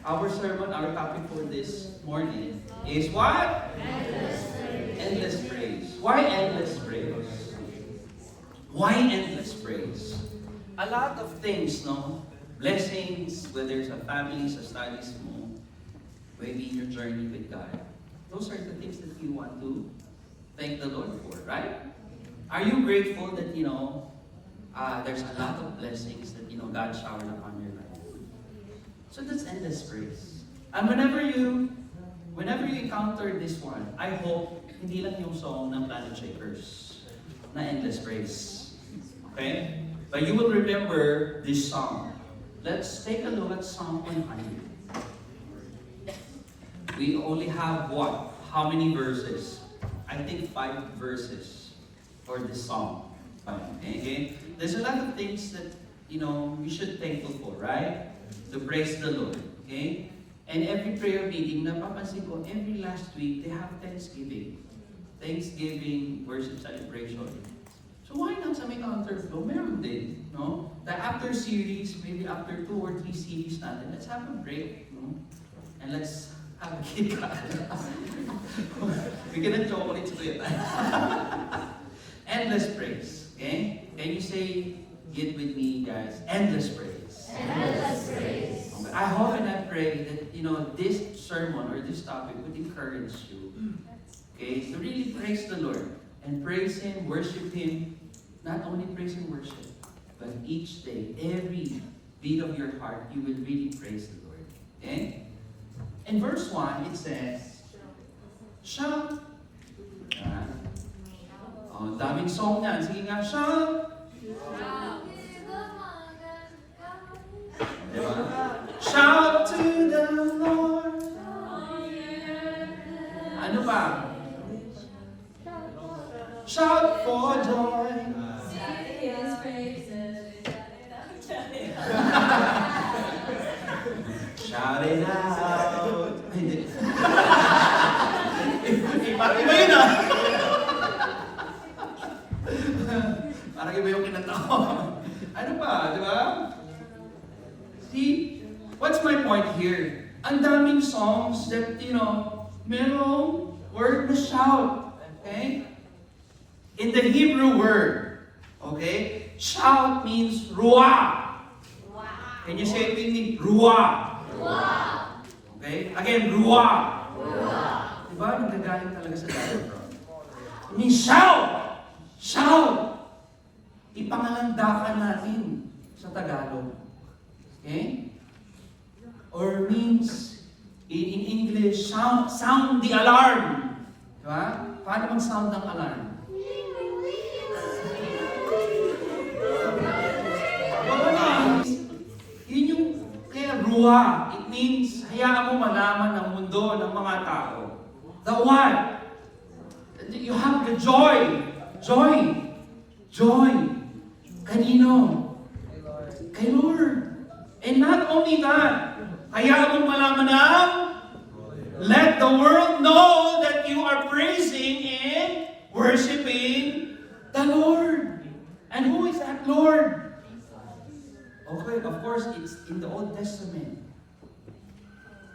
Our sermon, our topic for this morning is what? Endless praise. Why endless praise? Why endless praise? A lot of things, no? Blessings, whether sa family, sa studies mo, maybe in your journey with God. Those are the things that you want to thank the Lord for, right? Are you grateful that, there's a lot of blessings that, God showered upon your life? So that's endless praise. And whenever you encounter this one, I hope hindi lang yung song ng Planet Shakers na endless praise. Okay? But you will remember this song. Let's take a look at Psalm 100. We only have what? How many verses? I think 5 verses for this song. Okay? There's a lot of things that, we should thankful for, right? To praise the Lord. Okay? And every prayer meeting, napapansin ko, every last week, they have Thanksgiving. Thanksgiving, worship celebration. So why not sa may counterflow? Meron din, no? The after series, maybe after 2 or 3 series natin, let's have a break, no? And let's have a kick out. Bigyan ng chocolates ko yun. Endless praise, okay? Can you say it with me, guys? Endless praise. Endless praise. Okay. I hope and I pray that, this sermon or this topic would encourage you, okay, to really praise the Lord and praise Him, worship Him. Not only praise and worship, but each day, every beat of your heart, you will really praise the Lord. Okay? In verse 1, it says, shout. Daming song yan. Sige nga, shout. Diba? Shout to the Lord. Ano pa? Shout for joy. Shout it out. Hindi. Parang iba yun ah. Parang iba yung kinatawa. Ano pa, di ba? See, what's my point here? Ang daming songs that, merong word na shout. Okay? In the Hebrew word, okay, shout means ruah. Can you say it with me? Ruah. Okay? Again, ruah. Diba? Nagagaling talaga sa diaphragm. It means shout! Shout! Ipangalandakan natin sa Tagalog. Okay? Or means, in English, sound the alarm. Diba? Paano mag-sound ng alarm? Yun yung kaya ruha. It means, hayaan mo malaman ng mundo ng mga tao. The what? You have the joy. Joy. Joy. Kanino? Kay Lord. And not only that, hayaan mo malaman ng let the world know that you are praising and worshiping the Lord. And who is that Lord? Okay, of course, it's in the Old Testament.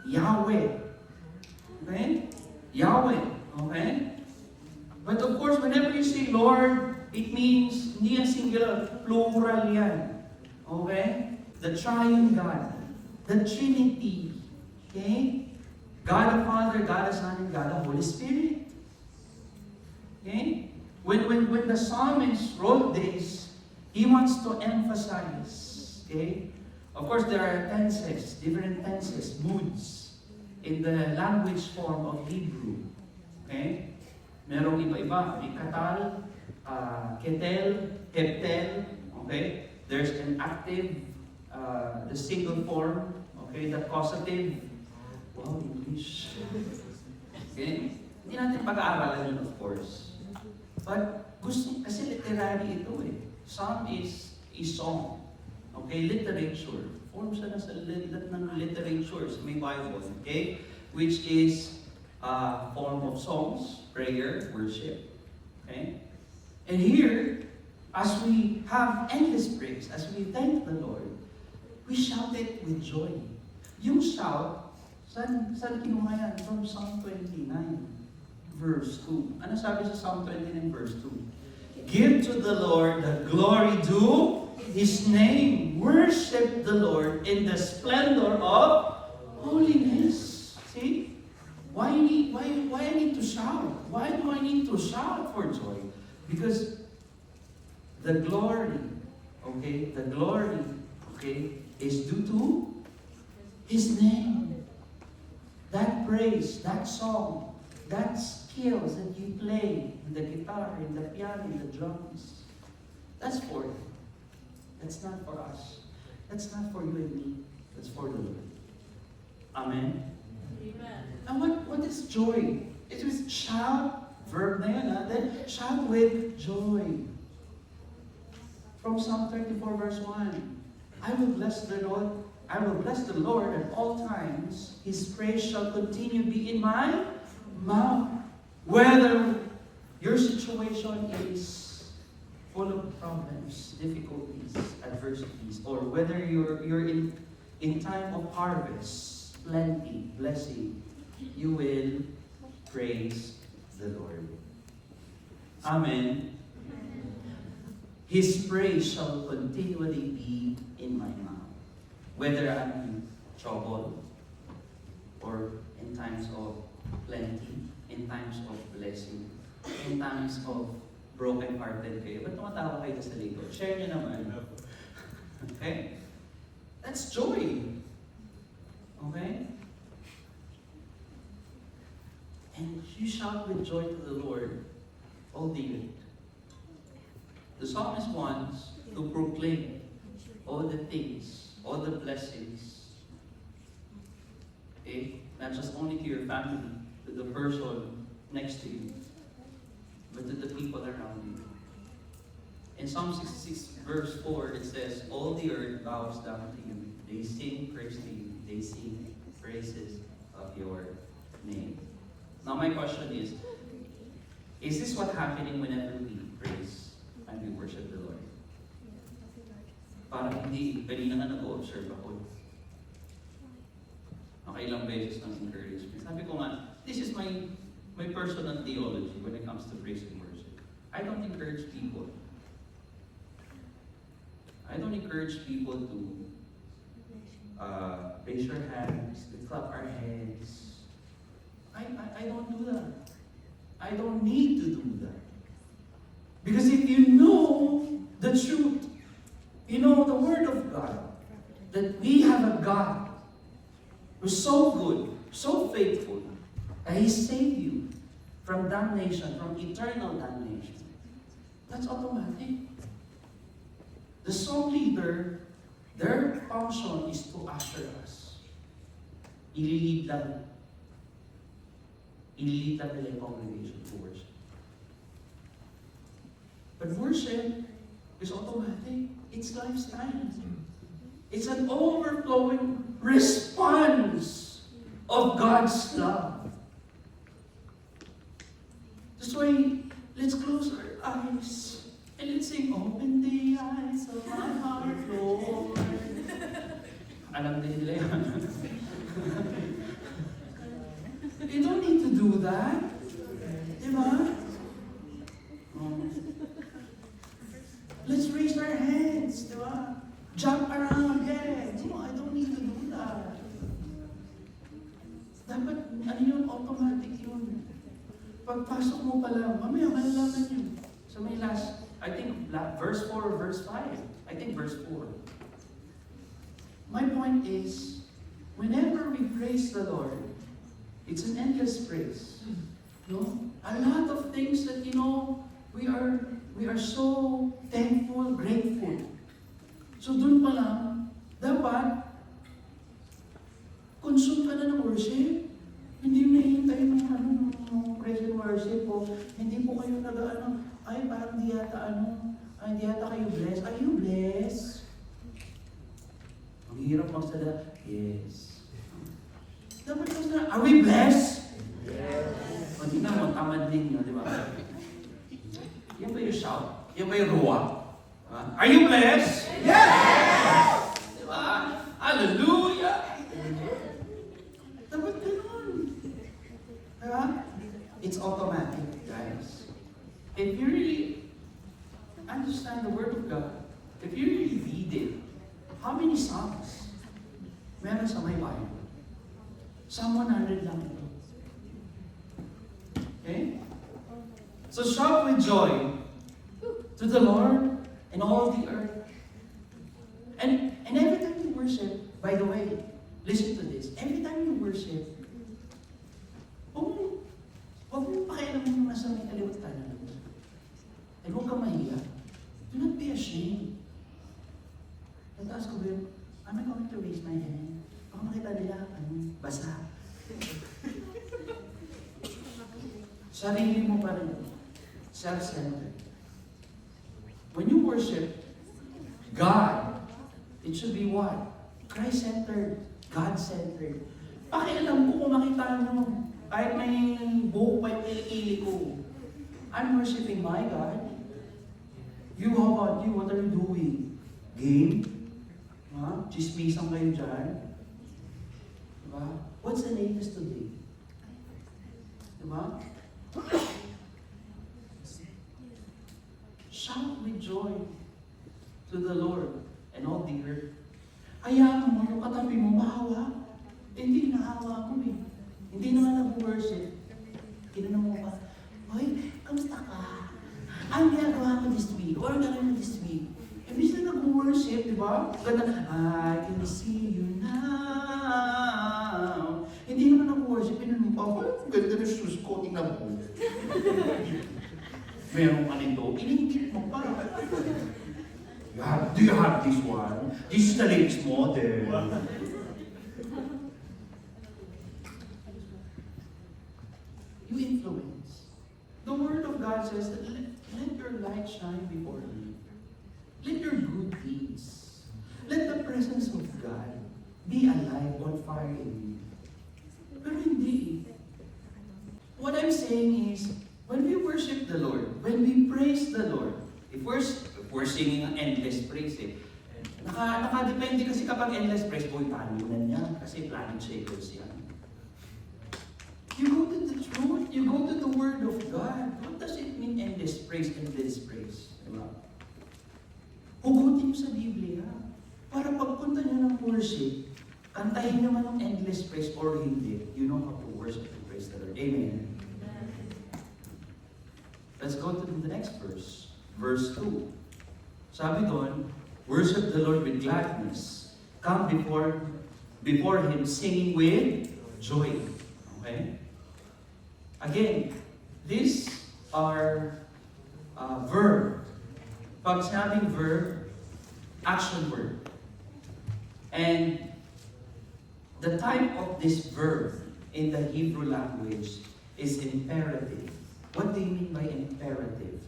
Yahweh. Okay? Yahweh. Okay? But of course, whenever you say Lord, it means hindi yan singular, plural yan. Okay? The Triune God. The Trinity. Okay? God the Father, God the Son, and God the Holy Spirit. Okay? When the psalmist wrote this, he wants to emphasize. Okay? Of course, there are tenses, different tenses, moods, in the language form of Hebrew. Okay? Merong iba-iba. May katal, ketel, heptel. Okay? There's an active, the single form. Okay? The causative. Wow, English. Okay? Hindi natin pag-aaralan yun, of course. But, kasi literary ito eh. Psalm is a song. Okay, literature. Form siya sa lahat ng literature sa may Bible. Okay? Which is a form of songs, prayer, worship. Okay? And here, as we have endless praise, as we thank the Lord, we shout it with joy. Yung shout, saan kinuha yan? From Psalm 29, verse 2. Ano sabi sa Psalm 29, verse 2? Give to the Lord the glory due His name. Worship the Lord in the splendor of holiness. See? Why I need to shout? Why do I need to shout for joy? Because the glory, is due to His name. That praise, that song, that skills that you play in the guitar, in the piano, in the drums, that's for Him. That's not for us. That's not for you and me. That's for the Lord. Amen? Amen. And what is joy? It is shout, verb na yan, then shout with joy. From Psalm 34 verse 1, I will bless the Lord at all times. His praise shall continue be in my mouth. Whether your situation is full of problems, difficulties, adversities, or whether you're in time of harvest, plenty, blessing, you will praise the Lord. Amen. His praise shall continually be in my mouth. Whether I'm in trouble, or in times of plenty, in times of blessing, in times of broken-hearted kayo. Ba't tumatawa kayo sa likod? Share nyo naman. Okay? That's joy. Okay? And you shout with joy to the Lord all the earth. The psalmist wants to proclaim all the things, all the blessings. Okay? Not just only to your family, to the person next to you, but to the people around you. In Psalm 66 verse 4, it says, all the earth bows down to you. They sing praise to you. They sing praises of your name. Now my question is this what happening whenever we praise and we worship the Lord? Parang hindi, kanina nga nag-observe ako. Nakailang beses ng encouragement. Sabi ko nga, this is my personal theology when it comes to praise and worship. I don't encourage people. I don't encourage people to raise your hands, to clap our hands. I don't do that. I don't need to do that. Because if you know the truth, you know the Word of God, that we have a God who's so good, so faithful, that He saved you from damnation, from eternal damnation. That's automatic. The song leader, their function is to usher us. Ililid lang nila yung congregation to worship. But worship is automatic. It's lifestyle. It's an overflowing response of God's love. That's why, let's close our eyes and let's sing, open the eyes of my heart, Lord. Alam din nila yan. You don't need to do that. Diba? Let's raise our hands. Diba? Jump around. Yeah. I don't need to do that. Dapat, automatic yun. Pagpasok mo pa lang, mamaya malalaman yun. So may last, I think, verse 4 or verse 5. I think verse 4. My point is, whenever we praise the Lord, it's an endless praise. No? A lot of things that, we are so thankful, grateful. So dun pa lang, dapat, consume ka na ng worship. Hindi mo nahihintay ng praise and worship po. Hindi po kayo ay parang di yata kayo blessed. Are you blessed? Ang hirap magsalita, yes. Dapat kasi are we blessed? Yes. O tingnan mo, tamad din yun, di ba? Yan ba yung shout? Yan ba yung ruwa? Are you blessed? Yes! Di ba? Hallelujah! How many Psalms meron sa my Bible? Psalm 100 lang ito. Okay? So shout with joy to the Lord and all the earth. And every time you worship, by the way, listen to this. Every time you worship, huwag mo pakialam mo nasa may kaliwat kanan. And huwag ka mahiya. Do not be ashamed. Tataas ko ba yun? Am I going to raise my hand? Baka makita nila, basa. Sarili mo pa rin. Self-centered. When you worship God, it should be what? Christ-centered. God-centered. Pakialam ko kung makita nyo, kahit may buhok pa yung kilikili ko, I'm worshiping my God. You, how about you? What are you doing? Game? Chismisang kayo dyan? Diba? What's the latest today? Diba? Shout with joy to the Lord and all the earth. Hayaan mo yung katabi mo mahawa. Hindi nahawa mo eh. Hindi naman nag-worship. Kinanong mo pa, hoy, kamusta ka? Ang ginagawa mo this week? Or gano'n mo this week? Ibig sila nag-worship, di ba? Ganda, I can see you now. Hindi naman nag-worship. Pinanong pa, oh, ganda na shoes ko, tingnan mo. Meron ka nito, iningit mo pa. Do you have this one? This is the latest model. You influence. The Word of God says that let your light shine before you. Let your good deeds, let the presence of God be alive on fire in you. Pero hindi. What I'm saying is, when we worship the Lord, when we praise the Lord, if we're singing ang endless praise, nakadepende kasi kapag endless praise, talunan niya, kasi planet shakers yan. You go to the truth, you go to the Word of God. What does it mean endless praise, endless praise? Diba? Hugutin niyo sa Biblia. Para pagpunta niyo ng worship, kantahin niyo man ng endless praise or hindi, you know how to worship and praise the Lord. Amen. Let's go to the next verse. Verse 2. Sabi doon, worship the Lord with gladness. Come before Him singing with joy. Okay? Again, these are verb. Pag sinabing verb, action word. And the type of this verb in the Hebrew language is imperative. What do you mean by imperative?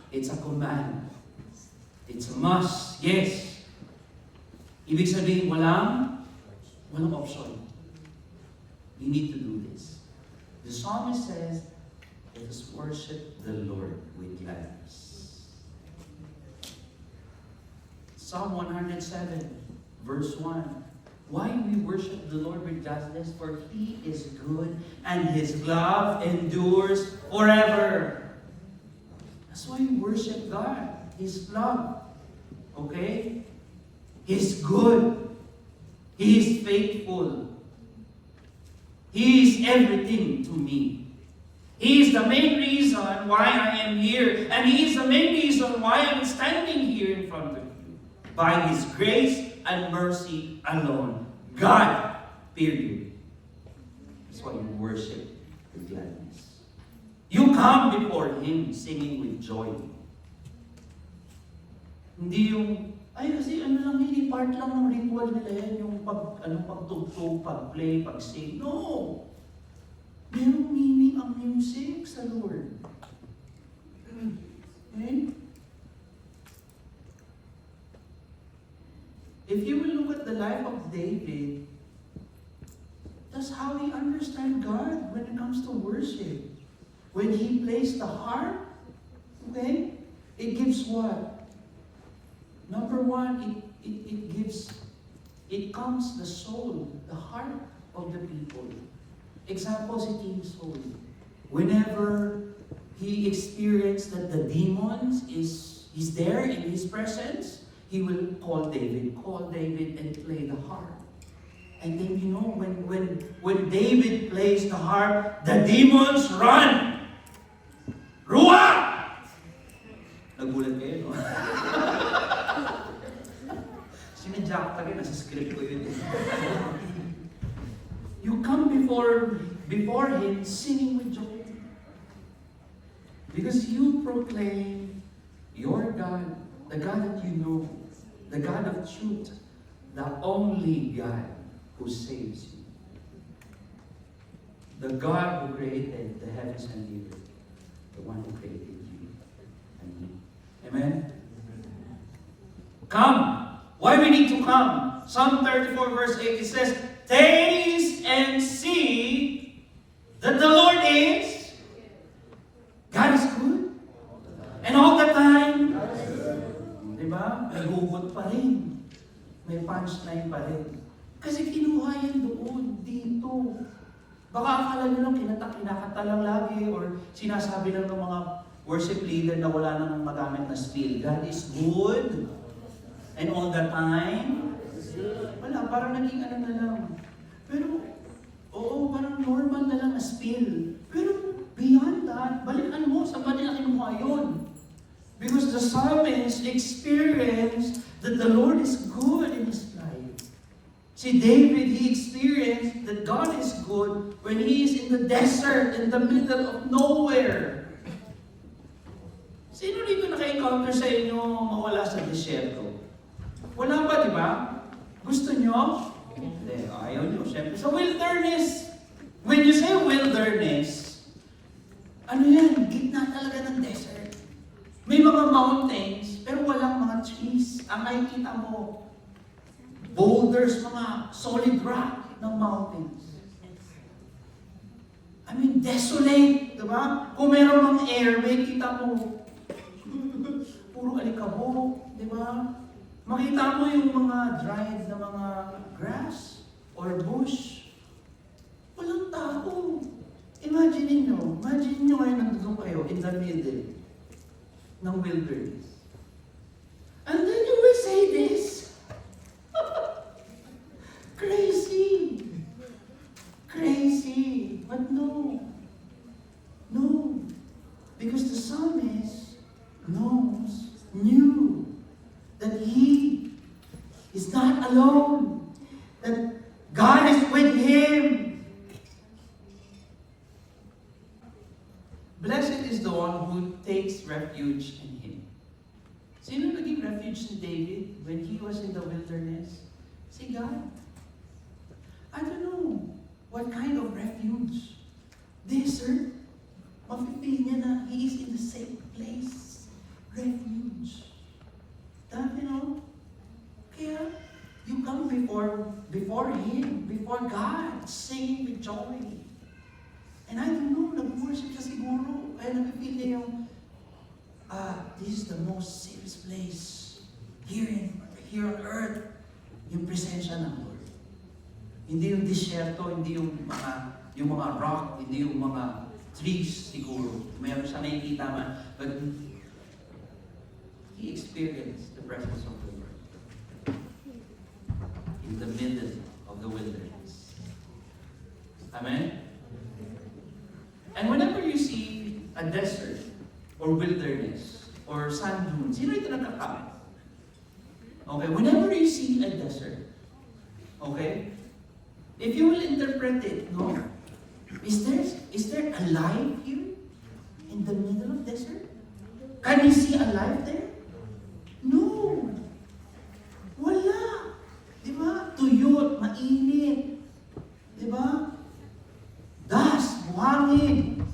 It's a command. It's a must. Yes. Ibig sabihin, walang option. You need to do this. The psalmist says, let us worship the Lord with gladness. Psalm 107, verse 1. Why we worship the Lord with gladness? For He is good, and His love endures forever. That's why we worship God. His love. Okay? He's good. He is faithful. He is everything to me. He is the main reason why I am here. And He is the main reason why I'm standing here in front of you. By His grace and mercy alone. God. Period. That's why you worship with gladness. You come before Him singing with joy. Hindi yung, ay kasi lang yun, part lang ng ritual nila yan, yung pagtugtog, pag-play, pag-sing. No! Merong meaning ang music sa Lord. Okay? If you will look at the life of David, that's how he understands God when it comes to worship. When he plays the harp, okay, it gives what? Number one, it calms the soul, the heart of the people. Example, si King Saul. Whenever he experienced that the demons is there in his presence, he will call David and play the harp. And then when David plays the harp, the demons run! Rua! Nagulat kayo, no? Sinadya ko talaga, nasa script ko yun. You come before Him singing with joy. Because you proclaim your God, the God that you know, the God of truth, the only God who saves you. The God who created the heavens and the earth, the one who created you and me. Amen? Come! Why we need to come? Psalm 34 verse 8, it says, taste and see that the Lord is, God is good. And all the time, diba? May hugot pa rin. May punchline pa rin. Kasi kinuha yan doon, dito. Baka akala nyo lang kinakanta lang lagi or sinasabi lang ng mga worship leader na wala nang magamit na spiel. God is good. And all the time, wala, parang naging ano na lang. Pero, oo, parang normal na lang na spiel. Pero, beyond that, balikan mo, saan ba nila kinuha yun? Because the psalmist experienced that the Lord is good in his life. See, David, he experienced that God is good when he is in the desert, in the middle of nowhere. Sino dito naka-encounter sa inyo mawala sa desierto? Wala ba, di ba? Gusto nyo? Hindi, ayaw nyo. Siyempre, sa wilderness. When you say wilderness, ano yan? Gitna talaga ng desert. May mga mountains, pero walang mga trees. Ang nakikita mo, boulders, mga solid rock ng mountains. I mean, desolate, di ba? Kung meron mga air, may kita mo, puro alikabok, di ba? Makita mo yung mga dried na mga grass or bush. Walang tao. Imagine nyo ngayon nandun kayo in the middle ng wilderness. And then you will say this. Crazy. Crazy. But no. No. Because the psalmist knew that he is not alone. That God is with him. Blessed is the one who takes refuge in him. Sino naging refuge ni David when he was in the wilderness? Si God. I don't know what kind of refuge. Desert. Mapipil niya na he is in the same place. Refuge. You know? Kaya, you come before Him, before God, singing with joy. And I don't know, nag-worship siya siguro. Kaya nag-feel niya yung, this is the most safest place here on earth. Yung presensya ng Lord. Hindi yung disyerto, hindi yung mga rock, hindi yung mga trees siguro. Mayroon siya nakikita man. But he experienced the presence of the Lord in the middle of the wilderness. Amen? And whenever you see a desert or wilderness or sand dunes, sino ito nagkakapit? Okay, whenever you see a desert, okay, if you will interpret it, no, is there a life here in the middle of desert? Can you see a life there? No. Wala. Diba? Tuyot, mainit. Diba? Das, buhangin.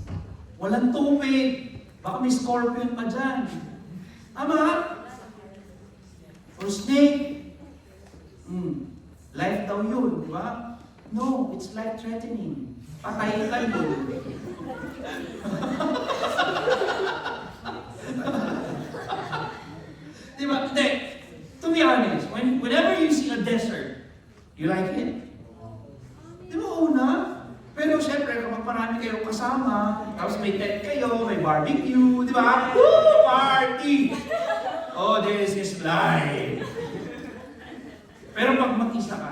Walang tubig. Baka may scorpion pa dyan. Tama? Or snake. Life daw yun, diba? No, it's life-threatening. Patayin ka yun. Diba? Hindi. To be honest, whenever you see a desert, you like it? Diba una? Pero syempre, kapag marami kayo kasama, tapos may tent kayo, may barbecue, di ba? Woo! Party! Oh, this is life! mabangisa ka.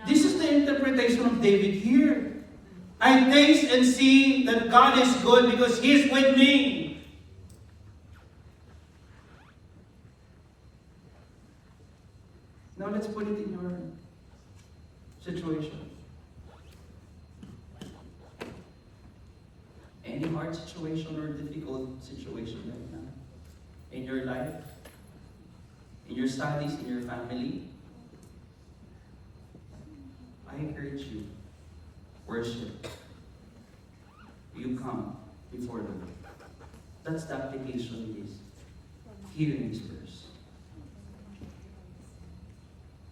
This is the interpretation of David here. I taste and see that God is good because He is with me. Now let's put it in your situation. Any hard situation or difficult situation right now? In your life? In your studies? In your family? I encourage you, worship. You come before the Lord. That's the application is here in this verse.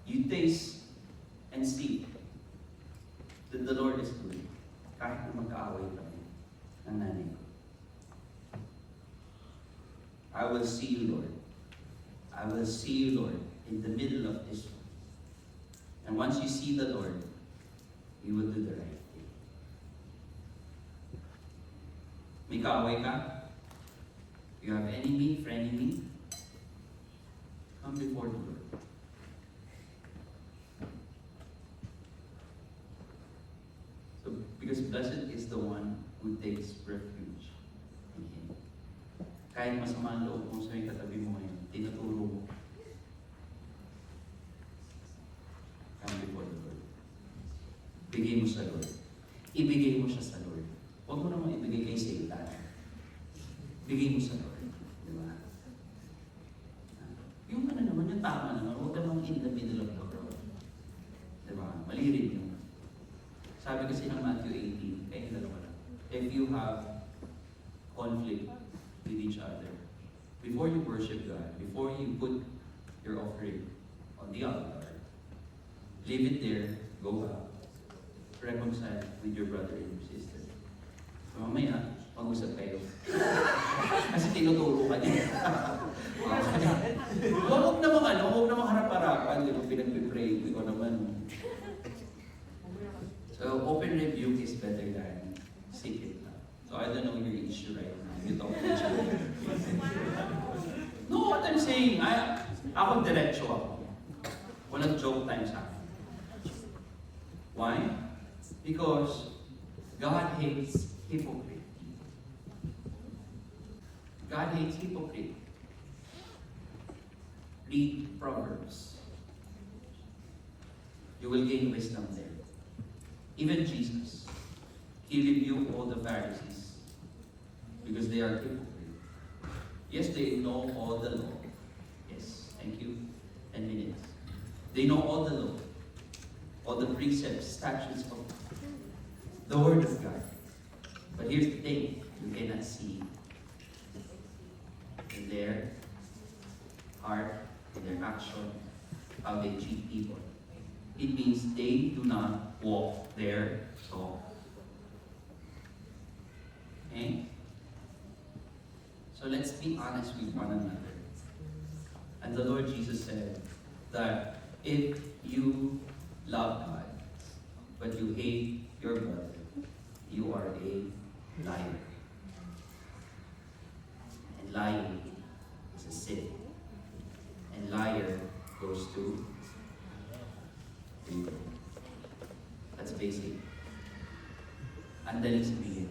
You taste and see that the Lord is good. Kahit na magkaaway kami ng nanay ko. I will see you, Lord. I will see you, Lord, in the middle of this. And once you see the Lord, you will do the right thing. May kaaway ka? You have enemy, frenemy? Come before the Lord. So, because blessed is the one who takes refuge in Him. Kahit masama ang loob mo sa yung katabi mo ngayon, tinuturo mo. Come before the Lord. Bigay mo sa Lord. Ibigay mo siya sa Lord. Huwag mo namang ibigay kay Satan. Bigay mo sa Lord. Di ba? Yung ano naman, yung tama naman, huwag namang in the middle of the road. Di ba? Mali rin yun. Sabi kasi ng Matthew 18, kaya dalawa lang. If you have conflict with each other, before you worship God, before you put your offering on the altar, leave it there, go out, reconcile with your brother and your sister. So mamaya, mag-usap kayo. Kasi tinuturo ka niya. Huwag namang harap-harapan, di ba pinag-pray, ikaw naman. So open rebuke is better than secret love. So I don't know your issue right now. You talk to each other. No, what I'm saying, ako diretso ako. Walang joke time sa akin. Why? Because God hates hypocrite. God hates hypocrite. Read Proverbs. You will gain wisdom there. Even Jesus, He rebuked all the Pharisees because they are hypocrite. Yes, they know all the law. Yes, thank you. 10 minutes. They know all the law, all the precepts, statutes of the Word of God. But here's the thing, you cannot see in their heart, in their action, how they treat people. It means they do not walk their talk. Okay? So let's be honest with one another. And the Lord Jesus said that if you love God, but you hate your brother, you are a liar. And lying is a sin. And liar goes to evil. That's basic. Ang daling sabihin.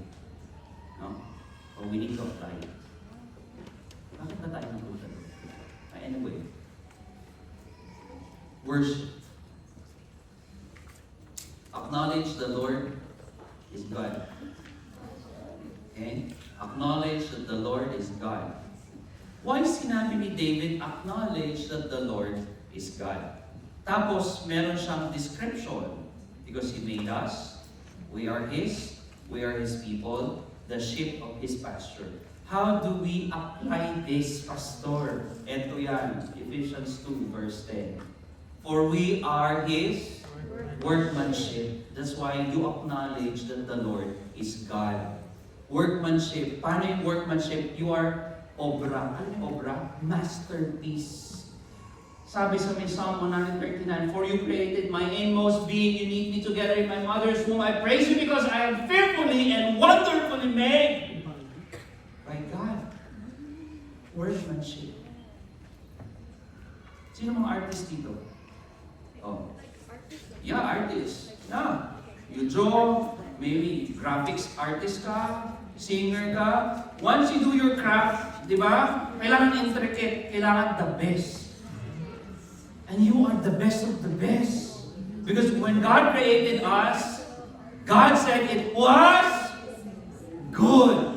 No? But we need to apply it. Bakit ba tayo napunta doon? Anyway. Worship. Acknowledge the Lord is God. Okay? Acknowledge that the Lord is God. Why sinabi ni David, acknowledge that the Lord is God? Tapos, meron siyang description. Because He made us. We are His people, the sheep of His pasture. How do we apply this, Pastor? Ito yan, Ephesians 2 verse 10. For we are His workmanship. That's why you acknowledge that the Lord is God. Workmanship. Paano yung workmanship? You are obra. Ano yung obra? Masterpiece. Sabi sa may Psalm 139, for you created my inmost being, you knit me together in my mother's womb. I praise you because I am fearfully and wonderfully made by God. Workmanship. Sino mga artist dito? Oh. Yeah, artist. Yeah. You draw, maybe graphics artist ka, singer ka. Once you do your craft, di ba? Kailangan intricate, kailangan the best. And you are the best of the best. Because when God created us, God said it was good.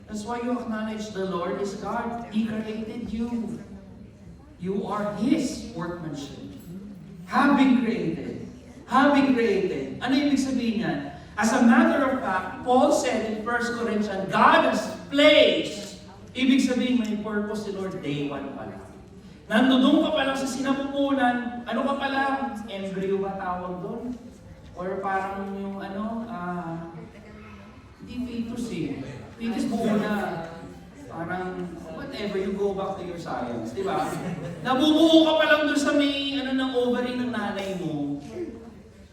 That's why you acknowledge the Lord is God. He created you. You are His workmanship. Having created. Having created. Ano ibig sabihin niyan? As a matter of fact, Paul said in 1 Corinthians, God has placed. Ibig sabihin, may purpose si Lord day one pa lang. Nandun ka pa lang sa sinapupunan, ano ka pa lang? Embryo ba tawag doon? Or parang yung hindi fetus eh. Fetus buo na. Parang, whatever, you go back to your science, di ba? Nabubuo ka pa lang doon sa may, ng ovary ng nanay mo.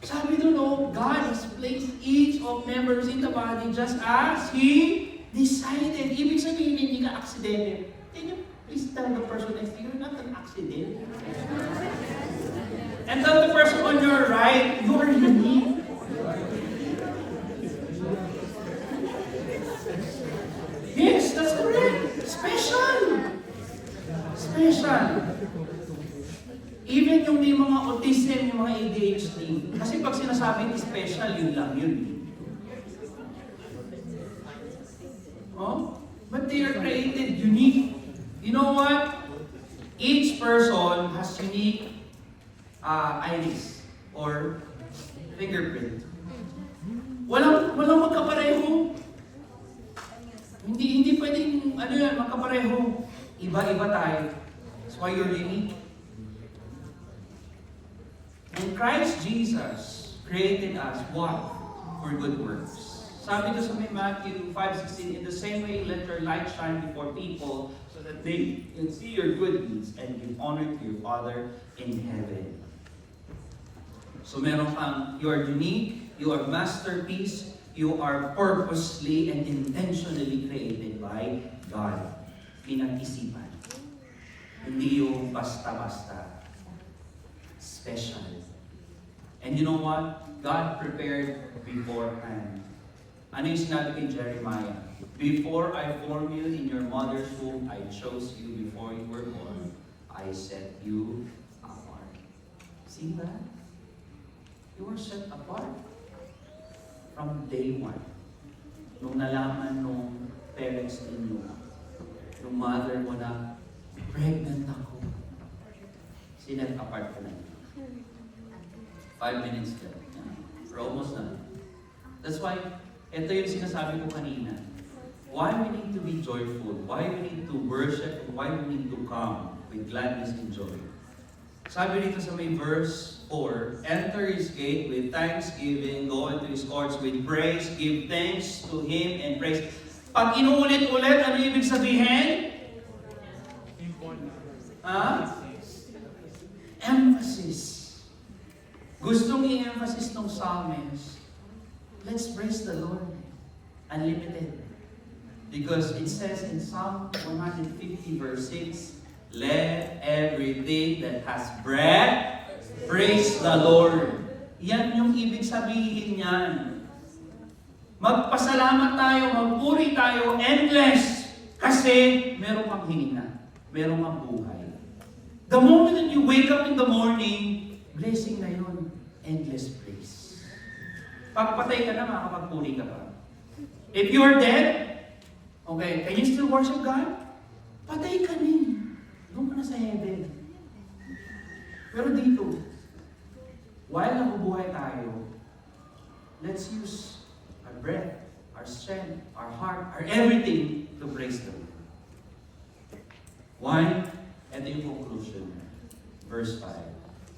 Sabi doon, God has placed each of members in the body just as He decided. Ibig sabihin, hindi ka aksidente. Can you please tell the person next to you, you're not an accident? And tell the person on your right, you are unique. Yes, that's correct. Special. Special. Even yung may mga autism, yung mga ADHD. Kasi pag sinasabing special, yun lang yun. Oh? But they are created unique. You know what? Each person has unique iris or fingerprint. Walang magkapareho. Hindi pwedeng magkapareho. Iba-iba tayo. That's why you're unique. And Christ Jesus created us what? For good works. Sabi ko sa may Matthew 5:16, in the same way, let your light shine before people so that they can see your good deeds and give honor to your Father in heaven. So meron kang, you are unique, you are masterpiece, you are purposely and intentionally created by God. Pinag-isipan. Hindi yung basta-basta. Special. And you know what? God prepared beforehand. Ano yung sinabi kay Jeremiah? Before I formed you in your mother's womb, I chose you before you were born. I set you apart. See that? You were set apart from day one. Nung nalaman nung parents ninyo, nung mother mo na, pregnant ako. Sinet apart ka na. 5 minutes left. We're almost done. That's why, ito yung sinasabi ko kanina. Why we need to be joyful, why we need to worship, why we need to come with gladness and joy. Sabi dito sa may verse 4, enter His gate with thanksgiving, go into His courts with praise, give thanks to Him and praise. Pag inuulit-ulit, ano ibig sabihin? Emphasis. Gustong i-emphasis ng psalmist, let's praise the Lord. Unlimited. Because it says in Psalm 150 verse 6, let everything that has breath praise the Lord. Yan yung ibig sabihin niyan. Magpasalamat tayo, magpuri tayo, endless. Kasi meron kang hina, meron kang buhay. The moment that you wake up in the morning, blessing na yun. Endless praise. Pagpatay ka na, makakapagpuri ka pa. If you're dead, okay, can you still worship God? Patay ka din. Doon ka na sa heaven. Pero dito, while nabubuhay tayo, let's use our breath, our strength, our heart, our everything to praise Him. Why? Ito yung conclusion. Verse 5.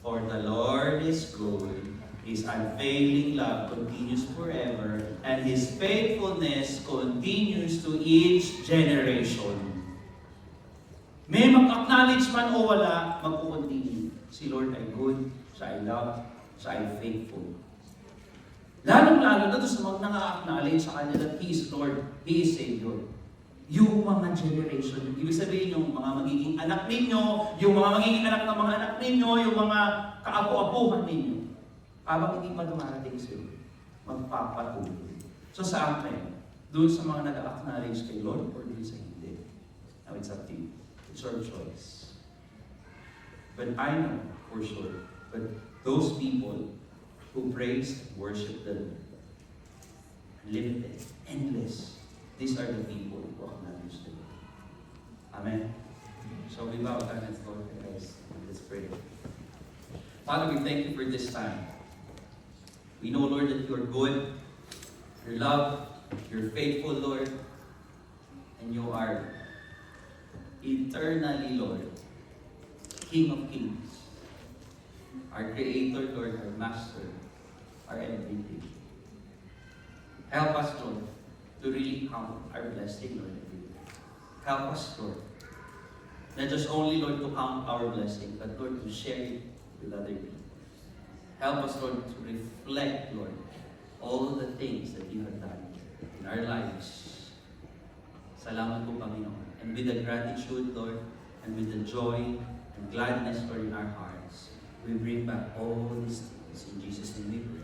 For the Lord is good, His unfailing love continues forever, and His faithfulness continues to each generation. May mag-acknowledge man o wala, mag-continue. Si Lord ay good, siya ay love, siya ay faithful. Lalong-lalo na doon sa mga nang-acknowledge sa Kanya that He is Lord, He is Savior. yung mga generation. Ibig sabihin yung mga magiging anak ninyo, yung mga magiging anak ng mga anak ninyo, yung mga kaapo-apuhan ninyo. Habang hindi pa dumarating sila, magpapatuloy. So sa akin, doon sa mga nag-acknowledge kay Lord or doon sa hindi. Now it's up to you. It's your choice. But I know for sure, but those people who praise, worship the Lord, limited, endless, these are the people who acknowledge the Lord. Amen. So we bow down and go, guys. Let's pray. Father, we thank you for this time. We know, Lord, that you are good, you're love, you're faithful, Lord, and you are eternally, Lord, King of Kings, our Creator, Lord, our Master, our everything. Help us, Lord, to really count our blessing, Lord, every day. Help us, Lord, not just only, Lord, to count our blessing, but, Lord, to share it with other people. Help us, Lord, to reflect, Lord, all the things that you have done in our lives. Salamat po, Panginoon. And with the gratitude, Lord, and with the joy and gladness, Lord, in our hearts, we bring back all these things. In Jesus' name we pray.